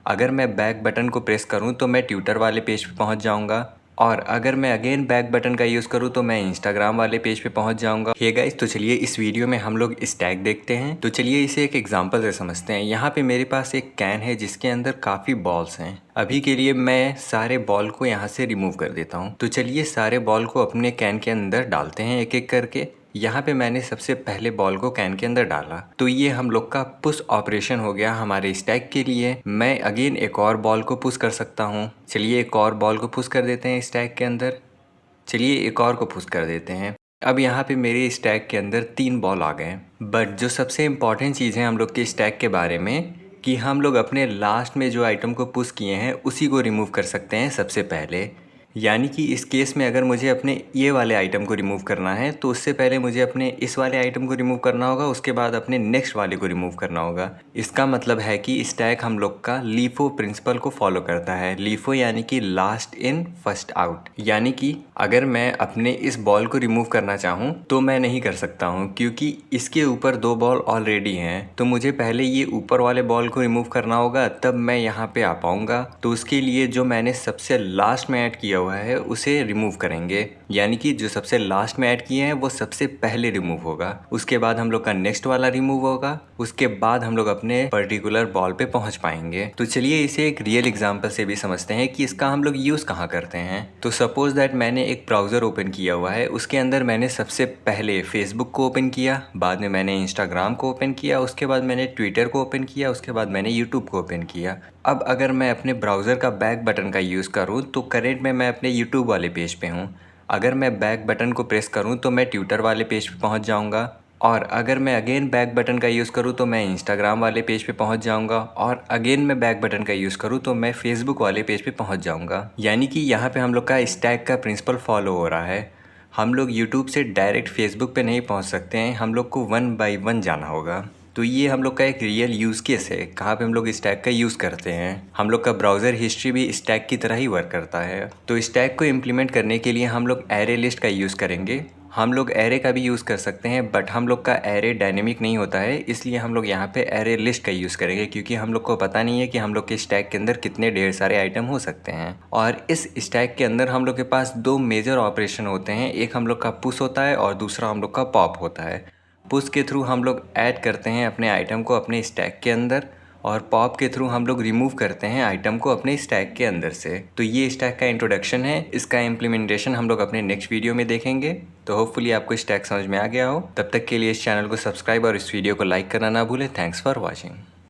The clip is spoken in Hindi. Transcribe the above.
अगर मैं बैक बटन को प्रेस करूँ तो मैं ट्विटर वाले पेज पे पहुँच जाऊँगा, और अगर मैं अगेन बैक बटन का यूज़ करूँ तो मैं इंस्टाग्राम वाले पेज पे पहुँच जाऊँगा। हे गाइस, तो चलिए इस वीडियो में हम लोग स्टैक देखते हैं। तो चलिए इसे एक एग्जांपल से समझते हैं। यहाँ पे मेरे पास एक कैन है जिसके अंदर काफ़ी बॉल्स हैं। अभी के लिए मैं सारे बॉल को यहाँ से रिमूव कर देता हूँ। तो चलिए सारे बॉल को अपने कैन के अंदर डालते हैं एक एक करके। यहाँ पे मैंने सबसे पहले बॉल को कैन के अंदर डाला, तो ये हम लोग का पुश ऑपरेशन हो गया हमारे स्टैक के लिए। मैं अगेन एक और बॉल को पुश कर सकता हूँ। चलिए एक और बॉल को पुश कर देते हैं स्टैक के अंदर। चलिए एक और को पुश कर देते हैं। अब यहाँ पे मेरे स्टैक के अंदर 3 बॉल आ गए। बट जो सबसे इम्पॉर्टेंट चीज़ है हम लोग के स्टैक के बारे में, कि हम लोग अपने लास्ट में जो आइटम को पुश किए हैं उसी को रिमूव कर सकते हैं सबसे पहले। यानी कि इस केस में अगर मुझे अपने ये वाले आइटम को रिमूव करना है तो उससे पहले मुझे अपने इस वाले आइटम को रिमूव करना होगा, उसके बाद अपने नेक्स्ट वाले को रिमूव करना होगा। इसका मतलब है कि स्टैक हम लोग का लीफो प्रिंसिपल को फॉलो करता है। लीफो यानी कि लास्ट इन फर्स्ट आउट। यानी कि अगर मैं अपने इस बॉल को रिमूव करना चाहूँ तो मैं नहीं कर सकता हूँ, क्योंकि इसके ऊपर 2 बॉल ऑलरेडी हैं। तो मुझे पहले ये ऊपर वाले बॉल को रिमूव करना होगा, तब मैं यहाँ पे आ पाऊँगा। तो उसके लिए जो मैंने सबसे लास्ट में ऐड किया हुआ है उसे रिमूव करेंगे। यानी कि जो सबसे लास्ट में ऐड किए हैं वो सबसे पहले रिमूव होगा, उसके बाद हम लोग का नेक्स्ट वाला रिमूव होगा, उसके बाद हम लोग अपने पर्टिकुलर बॉल पे पहुंच पाएंगे। तो चलिए इसे एक रियल एग्जांपल से भी समझते हैं कि इसका हम लोग यूज़ कहाँ करते हैं। तो सपोज दैट मैंने एक ब्राउज़र ओपन किया हुआ है, उसके अंदर मैंने सबसे पहले फेसबुक को ओपन किया, बाद में मैंने इंस्टाग्राम को ओपन किया, उसके बाद मैंने ट्विटर को ओपन किया, उसके बाद मैंने यूट्यूब को ओपन किया। अब अगर मैं अपने ब्राउज़र का बैक बटन का यूज़ करूँ तो करेंट में मैं अपने यूट्यूब वाले पेज पे हूँ। अगर मैं बैक बटन को प्रेस करूँ तो मैं ट्विटर वाले पेज पे पहुँच जाऊँगा, और अगर मैं अगेन बैक बटन का यूज़ करूँ तो मैं इंस्टाग्राम वाले पेज पे पहुँच जाऊँगा, और अगेन मैं बैक बटन का यूज़ करूँ तो मैं फेसबुक वाले पेज पे पहुँच जाऊँगा। यानी कि यहाँ पे हम लोग का स्टैक का प्रिंसिपल फॉलो हो रहा है। हम लोग यूट्यूब से डायरेक्ट फेसबुक पे नहीं पहुँच सकते हैं, हम लोग को 1 बाय 1 जाना होगा। तो ये हम लोग का एक रियल यूज़ केस है, कहाँ पे हम लोग स्टैक का यूज़ करते हैं। हम लोग का ब्राउज़र हिस्ट्री भी स्टैक की तरह ही वर्क करता है। तो स्टैक को इम्प्लीमेंट करने के लिए हम लोग एरे लिस्ट का यूज़ करेंगे। हम लोग एरे का भी यूज़ कर सकते हैं, बट हम लोग का एरे डायनेमिक नहीं होता है, इसलिए हम लोग यहाँ पे एरे लिस्ट का यूज़ करेंगे, क्योंकि हम लोग को पता नहीं है कि हम लोग के स्टैक के अंदर कितने ढेर सारे आइटम हो सकते हैं। और इस स्टैक के अंदर हम लोग के पास 2 मेजर ऑपरेशन होते हैं, एक हम लोग का पुश होता है और दूसरा हम लोग का पॉप होता है। पुश के थ्रू हम लोग ऐड करते हैं अपने आइटम को अपने स्टैक के अंदर, और पॉप के थ्रू हम लोग रिमूव करते हैं आइटम को अपने स्टैक के अंदर से। तो ये स्टैक का इंट्रोडक्शन है, इसका इम्प्लीमेंटेशन हम लोग अपने नेक्स्ट वीडियो में देखेंगे। तो होपफुली आपको स्टैक समझ में आ गया हो। तब तक के लिए इस चैनल को सब्सक्राइब और इस वीडियो को लाइक करना ना भूलें। Thanks for watching.